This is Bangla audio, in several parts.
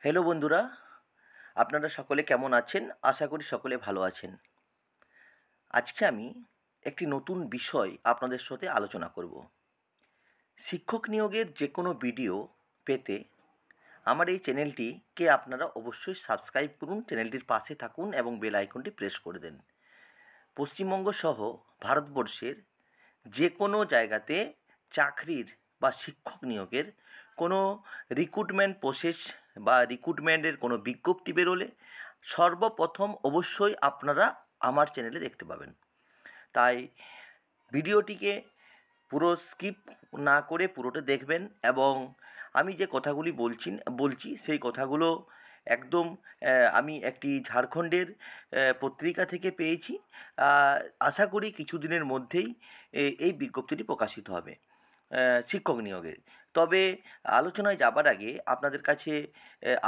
হ্যালো বন্ধুরা, আপনারা সকলে কেমন আছেন? আশা করি সকলে ভালো আছেন। আজকে আমি একটি নতুন বিষয় আপনাদের সাথে আলোচনা করব। শিক্ষক নিয়োগের যে কোনো ভিডিও পেতে আমার এই চ্যানেলটিকে আপনারা অবশ্যই সাবস্ক্রাইব করুন, চ্যানেলটির পাশে থাকুন এবং বেল আইকনটি প্রেস করে দেন। পশ্চিমবঙ্গ সহ ভারতবর্ষের যে কোনো জায়গাতে চাকরির বা শিক্ষক নিয়োগের কোনো রিক্রুটমেন্ট প্রসেস বা রিক্রুটমেন্টের কোনো বিজ্ঞপ্তি বেরোলে সর্বপ্রথম অবশ্যই আপনারা আমার চ্যানেলে দেখতে পাবেন। তাই ভিডিওটিকে পুরো স্কিপ না করে পুরোটা দেখবেন এবং আমি যে কথাগুলি বলছি সেই কথাগুলো একদম আমি একটি ঝাড়খণ্ডের পত্রিকা থেকে পেয়েছি। আশা করি কিছুদিনের মধ্যেই এই বিজ্ঞপ্তিটি প্রকাশিত হবে শিক্ষক নিয়োগের। তবে আলোচনায় যাবার আগে আপনাদের কাছে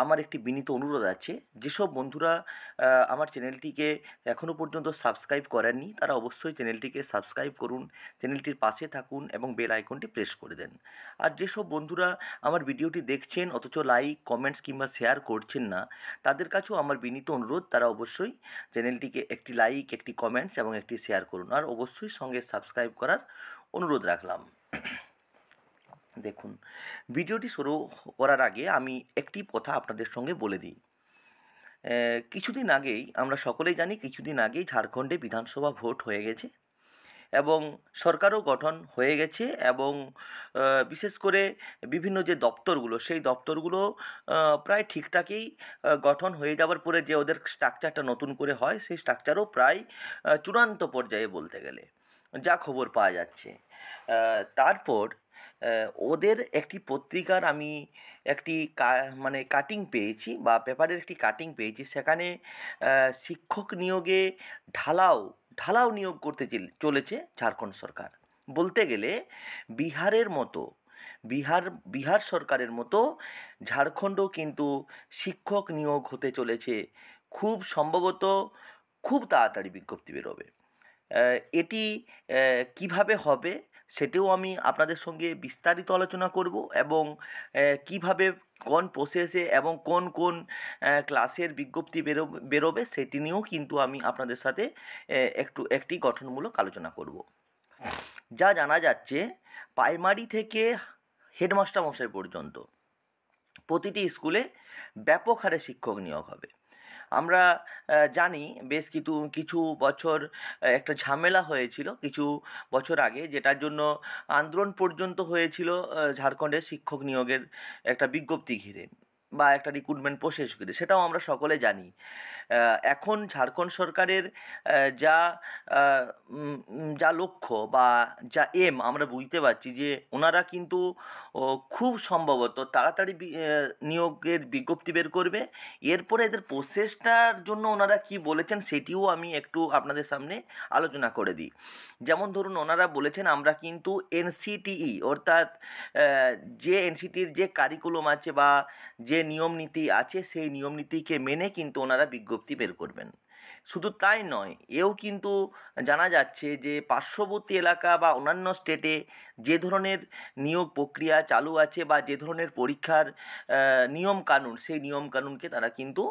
আমার একটি বিনীত অনুরোধ আছে। যেসব বন্ধুরা আমার চ্যানেলটিকে এখনও পর্যন্ত সাবস্ক্রাইব করেননি তারা অবশ্যই চ্যানেলটিকে সাবস্ক্রাইব করুন, চ্যানেলটির পাশে থাকুন এবং বেল আইকনটি প্রেস করে দেন। আর যেসব বন্ধুরা আমার ভিডিওটি দেখছেন অথচ লাইক, কমেন্টস কিংবা শেয়ার করছেন না, তাদের কাছেও আমার বিনীত অনুরোধ তারা অবশ্যই চ্যানেলটিকে একটি লাইক, একটি কমেন্টস এবং একটি শেয়ার করুন। আর অবশ্যই সঙ্গে সাবস্ক্রাইব করার অনুরোধ রাখলাম। দেখুন, ভিডিওটি শুরু করার আগে আমি একটি কথা আপনাদের সঙ্গে বলে দিই। কিছুদিন আগেই আমরা সকলেই জানি কিছুদিন আগেই ঝাড়খণ্ডে বিধানসভা ভোট হয়ে গেছে এবং সরকারও গঠন হয়ে গেছে এবং বিশেষ করে বিভিন্ন যে দপ্তরগুলো সেই দপ্তরগুলো প্রায় ঠিকঠাকই গঠন হয়ে যাওয়ার পরে যে ওদের স্ট্রাকচারটা নতুন করে হয় সেই স্ট্রাকচারও প্রায় চূড়ান্ত পর্যায়ে বলতে গেলে যা খবর পাওয়া যাচ্ছে। তারপর ওদের একটি পত্রিকার আমি একটি মানে কাটিং পেয়েছি বা পেপারের একটি কাটিং পেয়েছি। সেখানে শিক্ষক নিয়োগে ঢালাও ঢালাও নিয়োগ করতে চলেছে ঝাড়খণ্ড সরকার। বলতে গেলে বিহারের মতো বিহার সরকারের মতো ঝাড়খণ্ডও কিন্তু শিক্ষক নিয়োগ হতে চলেছে। খুব সম্ভবত খুব তাড়াতাড়ি বিজ্ঞপ্তি বেরোবে। এটি কীভাবে হবে সেটিও আমি আপনাদের সঙ্গে বিস্তারিত আলোচনা করব এবং কীভাবে কোন প্রসেসে এবং কোন কোন ক্লাসের বিজ্ঞপ্তি বেরোবে সেটি নিয়েও কিন্তু আমি আপনাদের সাথে একটি গঠনমূলক আলোচনা করব। যা জানা যাচ্ছে প্রাইমারি থেকে হেডমাস্টার মশাই পর্যন্ত প্রতিটি স্কুলে ব্যাপক হারে শিক্ষক নিয়োগ হবে। আমরা জানি বেশ কিছু বছর একটা ঝামেলা হয়েছিল কিছু বছর আগে, যেটার জন্য আন্দোলন পর্যন্ত হয়েছিল ঝাড়খণ্ডের শিক্ষক নিয়োগের একটা বিজ্ঞপ্তি ঘিরে বা একটা রিক্রুটমেন্ট প্রসেস ঘিরে, সেটাও আমরা সকলে জানি। এখন ঝাড়খণ্ড সরকারের যা যা লক্ষ্য বা যা এম আমরা বুঝতে পারছি যে ওনারা কিন্তু খুব সম্ভবত তাড়াতাড়ি নিয়োগের বিজ্ঞপ্তি বের করবে। এরপরে এদের প্রসেসটার জন্য ওনারা কী বলেছেন সেটিও আমি একটু আপনাদের সামনে আলোচনা করে দিই। যেমন ধরুন, ওনারা বলেছেন আমরা কিন্তু এনসিটিই অর্থাৎ যে এনসিটির যে কারিকুলাম আছে বা যে নিয়ম নীতি আছে সেই নিয়ম নীতিকে মেনে কিন্তু ওনারা বিজ্ঞপ্তি বের করবেন। শুধু তাই নয়, এও কিন্তু জানা যাচ্ছে যে পার্শ্ববর্তী এলাকা বা অন্যান্য স্টেটে যে ধরনের নিয়োগ প্রক্রিয়া চালু আছে বা যে ধরনের পরীক্ষার নিয়মকানুন সেই নিয়মকানুনকে তারা কিন্তু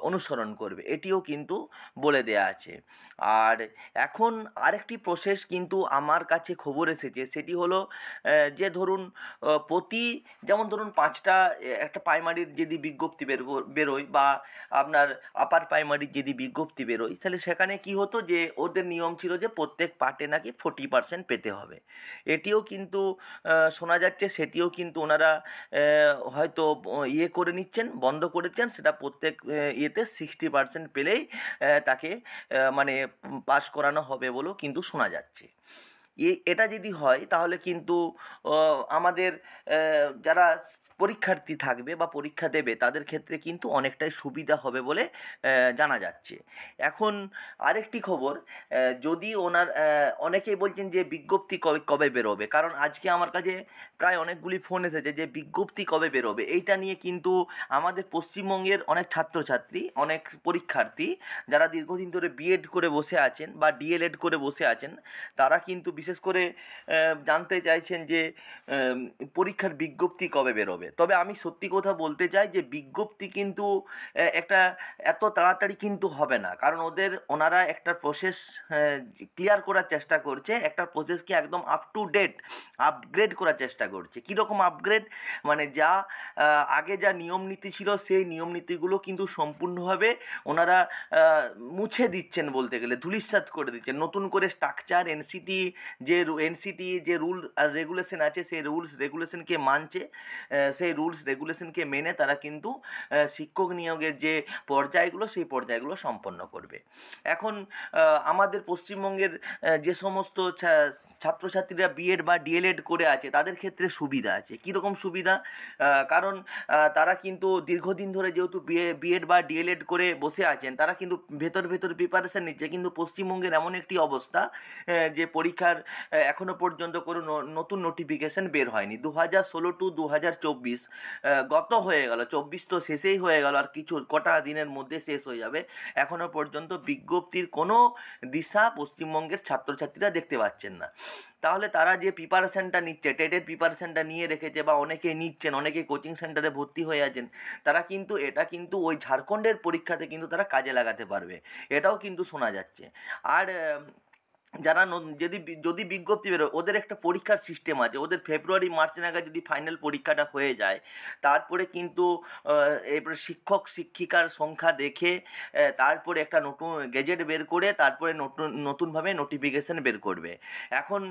অনুসরণ করবে, এটিও কিন্তু বলে দেয়া আছে। আর এখন আরেকটি প্রসেস কিন্তু আমার কাছে খবর এসেছে, সেটি হলো যে ধরুন যেমন ধরুন 5টা একটা প্রাইমারির যদি বিজ্ঞপ্তি বেরোয় বা আপনার আপার প্রাইমারির যদি বিজ্ঞপ্তি বেরোয়, তাহলে সেখানে কী হতো যে ওদের নিয়ম ছিল যে প্রত্যেক পার্টে নাকি 40% পেতে হবে। এটিও কিন্তু শোনা যাচ্ছে, সেটিও কিন্তু ওনারা হয়তো করে নিচ্ছেন, বন্ধ করেছেন, সেটা প্রত্যেক ইয়েতে 60% পেলেই তাকে মানে পাস করানো হবে বলেও কিন্তু শোনা যাচ্ছে। এটা যদি হয় তাহলে কিন্তু আমাদের যারা পরীক্ষার্থী থাকবে বা পরীক্ষা দেবে তাদের ক্ষেত্রে কিন্তু অনেকটাই সুবিধা হবে বলে জানা যাচ্ছে। এখন আরেকটি খবর, যদি অনেকেই বলছেন যে বিজ্ঞপ্তি কবে কবে বেরোবে, কারণ আজকে আমার কাছে প্রায় অনেকগুলি ফোন এসেছে যে বিজ্ঞপ্তি কবে বেরোবে। এইটা নিয়ে কিন্তু আমাদের পশ্চিমবঙ্গের অনেক ছাত্রছাত্রী, অনেক পরীক্ষার্থী যারা দীর্ঘদিন ধরে বিএড করে বসে আছেন বা ডিএলএড করে বসে আছেন, তারা কিন্তু বিশেষ বিশেষ করে জানতে চাইছেন যে পরীক্ষার বিজ্ঞপ্তি কবে বেরোবে। তবে আমি সত্যি কথা বলতে চাই যে বিজ্ঞপ্তি কিন্তু একটা এত তাড়াতাড়ি কিন্তু হবে না, কারণ ওনারা একটা প্রসেস ক্লিয়ার করার চেষ্টা করছে, একটা প্রসেসকে একদম আপ টু ডেট আপগ্রেড করার চেষ্টা করছে। কীরকম আপগ্রেড, মানে যা আগে যা নিয়ম নীতি ছিল সেই নিয়ম নীতিগুলো কিন্তু সম্পূর্ণভাবে ওনারা মুছে দিচ্ছেন, বলতে গেলে ধূলিসাৎ করে দিচ্ছেন। নতুন করে স্ট্রাকচার এনসিটি যে রুল আর রেগুলেশন আছে সেই রুলস রেগুলেশনকে মানছে, সেই রুলস রেগুলেশনকে মেনে তারা কিন্তু শিক্ষক নিয়োগের যে পর্যায়গুলো সেই পর্যায়গুলো সম্পন্ন করবে। এখন আমাদের পশ্চিমবঙ্গের যে সমস্ত ছাত্রছাত্রীরা বিএড বা ডিএলএড করে আছে তাদের ক্ষেত্রে সুবিধা আছে। কীরকম সুবিধা, কারণ তারা কিন্তু দীর্ঘদিন ধরে যেহেতু বিএড বা ডিএলএড করে বসে আছেন, তারা কিন্তু ভেতর প্রিপারেশান নিচ্ছে। কিন্তু পশ্চিমবঙ্গের এমন একটি অবস্থা যে পরীক্ষার এখনও পর্যন্ত কোনো নতুন নোটিফিকেশান বের হয়নি। 2016 টু 2024 গত হয়ে গেল, 24 তো শেষেই হয়ে গেল, আর কিছু কটা দিনের মধ্যে শেষ হয়ে যাবে। এখনও পর্যন্ত বিজ্ঞপ্তির কোনো দিশা পশ্চিমবঙ্গের ছাত্রছাত্রীরা দেখতে পাচ্ছেন না। তাহলে তারা যে প্রিপারেশানটা নিচ্ছে, টেটের প্রিপারেশানটা নিয়ে রেখেছে বা অনেকে নিচ্ছেন, অনেকে কোচিং সেন্টারে ভর্তি হয়ে আছেন, তারা কিন্তু এটা কিন্তু ওই ঝাড়খণ্ডের পরীক্ষাতে কিন্তু তারা কাজে লাগাতে পারবে, এটাও কিন্তু শোনা যাচ্ছে। আর যারা যদি বিজ্ঞপ্তি বেরোয়, ওদের একটা পরীক্ষার সিস্টেম আছে, ওদের ফেব্রুয়ারি মার্চ নাগাদ যদি ফাইনাল পরীক্ষাটা হয়ে যায়, তারপরে কিন্তু এরপরে শিক্ষক শিক্ষিকার সংখ্যা দেখে তারপরে একটা নতুন গেজেট বের করে তারপরে নতুনভাবে নোটিফিকেশান বের করবে। এখন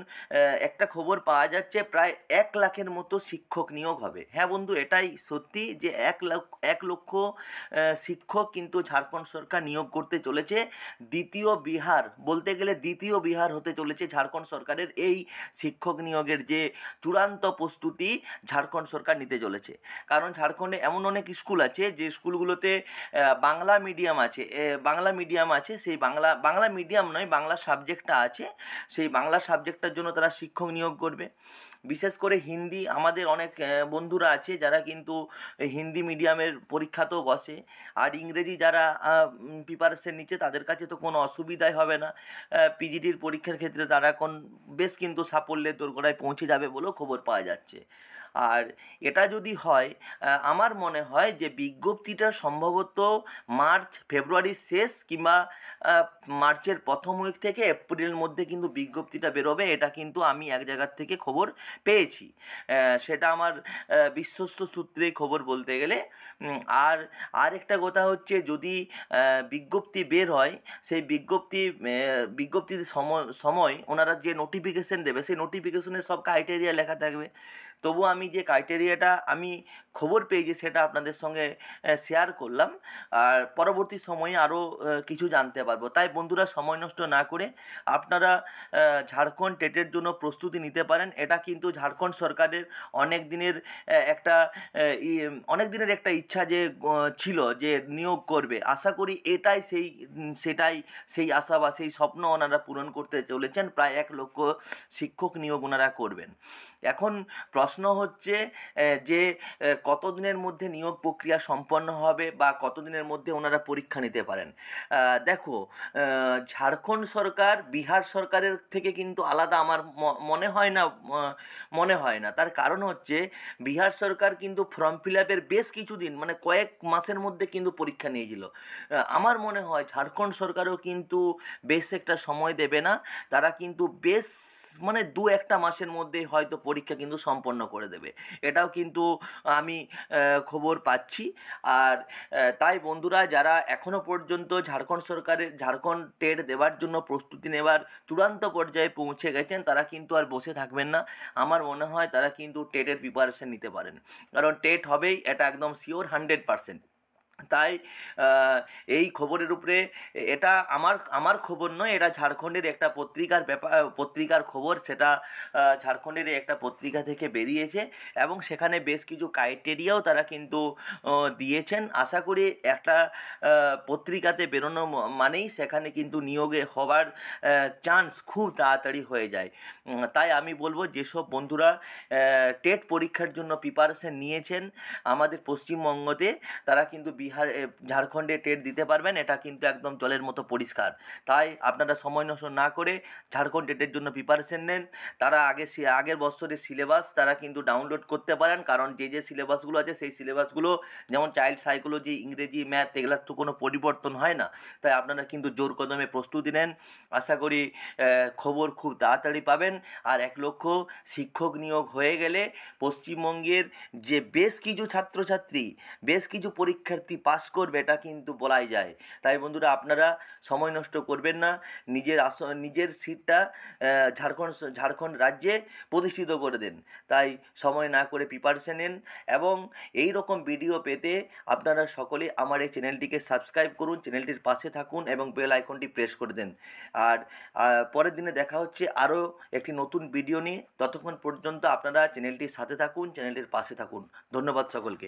একটা খবর পাওয়া যাচ্ছে প্রায় 1 লাখের মতো শিক্ষক নিয়োগ হবে। হ্যাঁ বন্ধু, এটাই সত্যি যে 1 লক্ষ শিক্ষক কিন্তু ঝাড়খণ্ড সরকার নিয়োগ করতে চলেছে। দ্বিতীয় বিহার, বলতে গেলে দ্বিতীয় বিহার হতে চলেছে ঝাড়খণ্ড সরকারের এই শিক্ষক নিয়োগের যে চূড়ান্ত প্রস্তুতি ঝাড়খণ্ড সরকার নিতে চলেছে। কারণ ঝাড়খণ্ডে এমন অনেক স্কুল আছে যে স্কুলগুলোতে বাংলা মিডিয়াম আছে, সেই বাংলা মিডিয়াম নয়, বাংলা সাবজেক্টটা আছে, সেই বাংলা সাবজেক্টটার জন্য তারা শিক্ষক নিয়োগ করবে। বিশেষ করে হিন্দি, আমাদের অনেক বন্ধুরা আছে যারা কিন্তু হিন্দি মিডিয়ামের পরীক্ষাতেও বসে, আর ইংরেজি যারা প্রিপারেশন নিচ্ছে তাদের কাছে তো কোনো অসুবিধাই হবে না। পিজিটির পরীক্ষার ক্ষেত্রে তারা এখন বেশ কিন্তু সাফল্যের দোরগোড়ায় পৌঁছে যাবে বলেও খবর পাওয়া যাচ্ছে। আর এটা যদি হয়, আমার মনে হয় যে বিজ্ঞপ্তিটা সম্ভবত ফেব্রুয়ারির শেষ কিংবা মার্চের প্রথম উইক থেকে এপ্রিলের মধ্যে কিন্তু বিজ্ঞপ্তিটা বেরোবে। এটা কিন্তু আমি এক জায়গার থেকে খবর পেয়েছি, সেটা আমার বিশ্বস্ত সূত্রেই খবর বলতে গেলে। আর একটা কথা হচ্ছে, যদি বিজ্ঞপ্তি বের হয়, সেই বিজ্ঞপ্তির সময় ওনারা যে নোটিফিকেশান দেবে সেই নোটিফিকেশনে সব ক্রাইটেরিয়া লেখা থাকবে। তবু আমি যে ক্রাইটেরিয়াটা আমি খবর পেয়েছি সেটা আপনাদের সঙ্গে শেয়ার করলাম, আর পরবর্তী সময়ে আরও কিছু জানতে পারবো। তাই বন্ধুরা, সময় নষ্ট না করে আপনারা ঝাড়খণ্ড টেটের জন্য প্রস্তুতি নিতে পারেন। এটা কিন্তু ঝাড়খণ্ড সরকারের অনেক দিনের একটা ইচ্ছা যে ছিল যে নিয়োগ করবে। আশা করি সেই আশা বা সেই স্বপ্ন ওনারা পূরণ করতে চলেছেন। প্রায় 1 লক্ষ শিক্ষক নিয়োগ ওনারা করবেন। এখন প্রশ্ন হচ্ছে যে কতদিনের মধ্যে নিয়োগ প্রক্রিয়া সম্পন্ন হবে বা কতদিনের মধ্যে ওনারা পরীক্ষা নিতে পারেন। দেখো, ঝাড়খণ্ড সরকার বিহার সরকারের থেকে কিন্তু আলাদা আমার মনে হয় না। তার কারণ হচ্ছে, বিহার সরকার কিন্তু ফর্ম ফিল আপের বেশ কিছুদিন, মানে কয়েক মাসের মধ্যে কিন্তু পরীক্ষা নিয়েছিল। আমার মনে হয় ঝাড়খণ্ড সরকারও কিন্তু বেশ একটা সময় দেবে না, তারা কিন্তু বেশ 2-1 মাসের মধ্যে হয়তো পরীক্ষা কিন্তু সম্পন্ন করে দেবে। এটাও কিন্তু আমি খবর পাচ্ছি। আর তাই বন্ধুরা, যারা এখনও পর্যন্ত ঝাড়খণ্ড টেট দেওয়ার জন্য প্রস্তুতি নেওয়ার চূড়ান্ত পর্যায়ে পৌঁছে গেছেন, তারা কিন্তু আর বসে থাকবেন না। আমার মনে হয় তারা কিন্তু টেটের প্রিপারেশন নিতে পারেন, কারণ টেট হবেই, এটা একদম শিওর 100%। তাই এই খবরের উপরে, এটা আমার খবর নয়, এটা ঝাড়খণ্ডের একটা পত্রিকার খবর। সেটা ঝাড়খণ্ডের একটা পত্রিকা থেকে বেরিয়েছে এবং সেখানে বেশ কিছু ক্রাইটেরিয়াও তারা কিন্তু দিয়েছেন। আশা করি একটা পত্রিকাতে বেরোনো মানেই সেখানে কিন্তু নিয়োগে হওয়ার চান্স খুব তাড়াতাড়ি হয়ে যায়। তাই আমি বলবো, যেসব বন্ধুরা টেট পরীক্ষার জন্য প্রিপারেশন নিয়েছেন আমাদের পশ্চিমবঙ্গতে, তারা কিন্তু ঝাড়খণ্ডে টেট দিতে পারবেন, এটা কিন্তু একদম জলের মতো পরিষ্কার। তাই আপনারা সময় নষ্ট না করে ঝাড়খণ্ড টেটের জন্য প্রিপারেশন নেন। তারা আগের বছরের সিলেবাস তারা কিন্তু ডাউনলোড করতে পারেন, কারণ যে সিলেবাসগুলো আছে সেই সিলেবাসগুলো যেমন চাইল্ড সাইকোলজি, ইংরেজি, ম্যাথ এগুলোর তো কোনো পরিবর্তন হয় না। তাই আপনারা কিন্তু জোর কদমে প্রস্তুতি নেন। আশা করি খবর খুব তাড়াতাড়ি পাবেন। আর 1 লক্ষ শিক্ষক নিয়োগ হয়ে গেলে পশ্চিমবঙ্গের যে বেশ কিছু ছাত্রছাত্রী, বেশ কিছু পরীক্ষার্থী পাস করবে, এটা কিন্তু বলাই যায়। তাই বন্ধুরা, আপনারা সময় নষ্ট করবেন না, নিজের সিটটা ঝাড়খণ্ড রাজ্যে প্রতিষ্ঠিত করে দেন। তাই সময় না করে প্রিপারেশন নিন, এবং এই রকম ভিডিও পেতে আপনারা সকলে আমার এই চ্যানেলটিকে সাবস্ক্রাইব করুন, চ্যানেলটির পাশে থাকুন এবং বেল আইকনটি প্রেস করে দেন। আর পরের দিনে দেখা হচ্ছে আরও একটি নতুন ভিডিও নিয়ে। ততক্ষণ পর্যন্ত আপনারা চ্যানেলটির সাথে থাকুন, চ্যানেলটির পাশে থাকুন। ধন্যবাদ সকলকে।